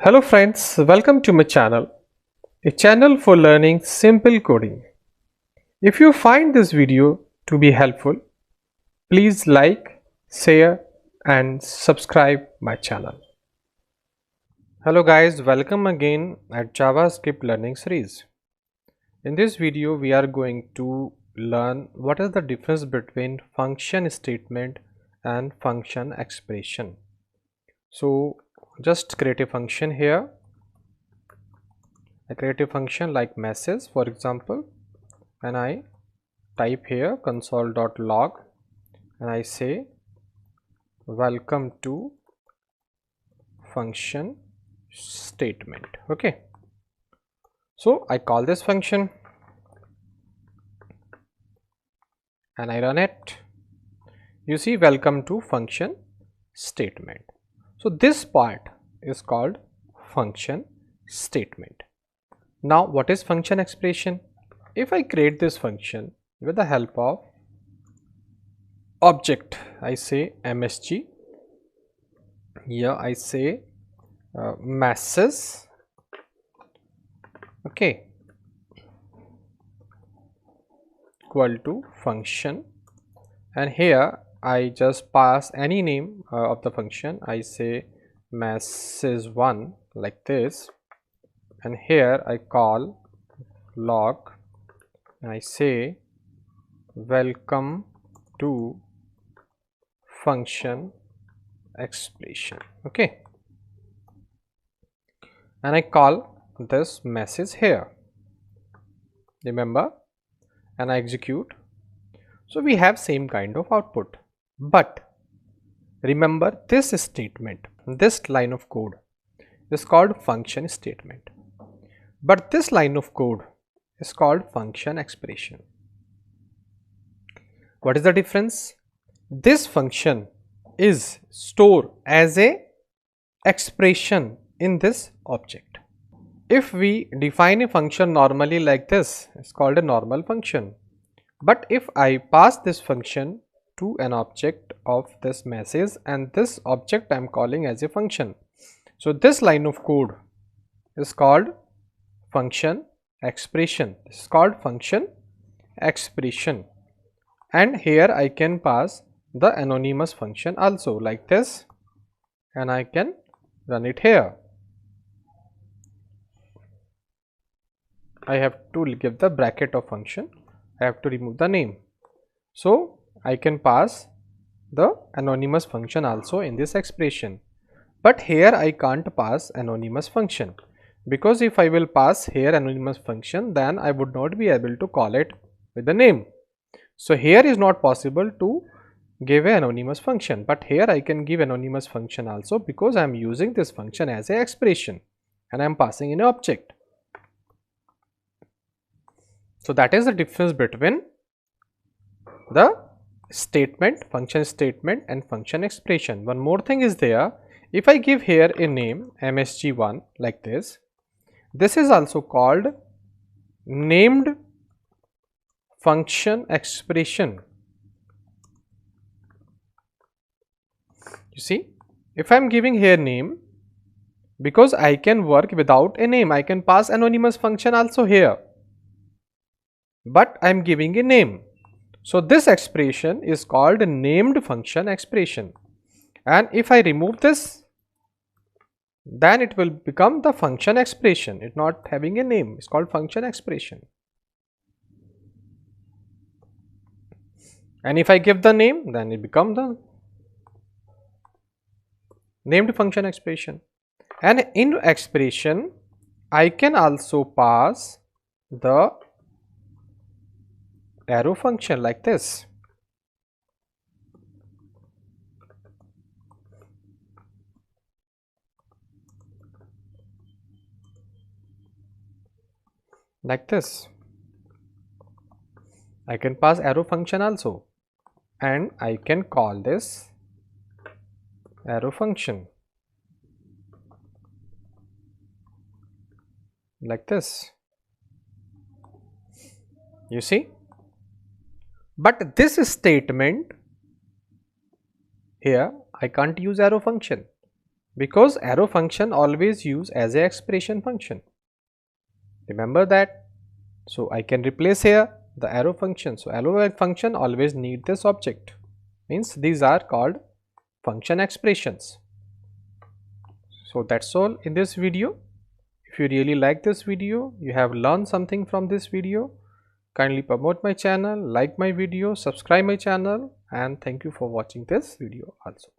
Hello friends, welcome to my channel, a channel for learning simple coding. If you find this video to be helpful, please like, share and subscribe my channel. Hello guys, welcome again at JavaScript learning series. In this video we are going to learn what is the difference between function statement and function expression. So just create a function here. I create a function like message for example, and I type here console.log and I say welcome to function statement. Okay, so I call this function and I run it. You see welcome to function statement. So this part is called function statement. Now what is function expression? If I create this function with the help of object, I say msg, here I say message, okay, equal to function, and here I just pass any name of the function. I say message1 like this, and here I call log and I say welcome to function expression. Okay, and I call this message here, remember, and I execute. So we have same kind of output, but remember this statement, this line of code is called function statement, but this line of code is called function expression. What is the difference? This function is stored as a expression in this object. If we define a function normally like this, it's called a normal function. But if I pass this function to an object of this message, and this object I am calling as a function, so this line of code is called function expression. This is called function expression, and here I can pass the anonymous function also like this, and I can run it here. I have to give the bracket of function, I have to remove the name, so I can pass the anonymous function also in this expression. But here I can't pass anonymous function, because if I will pass here anonymous function, then I would not be able to call it with the name. So here is not possible to give an anonymous function, but here I can give anonymous function also, because I am using this function as an expression and I am passing in an object. So that is the difference between the statement, function statement and function expression. One more thing is there. If I give here a name msg1 like this, this is also called named function expression. You see, if I am giving here name, because I can work without a name, I can pass anonymous function also here, but I am giving a name. So this expression is called named function expression, and if I remove this, then it will become the function expression. It's not having a name, it's called function expression. And if I give the name, then it becomes the named function expression. And in expression I can also pass the arrow function like this. Like this. I can pass arrow function also, and I can call this arrow function like this. You see? But this statement here I can't use arrow function, because arrow function always use as a expression function. Remember that. So I can replace here the arrow function. So arrow function always need this object, means these are called function expressions. So that's all in this video. If you really like this video, you have learned something from this video, kindly promote my channel, like my video, subscribe my channel, and thank you for watching this video also.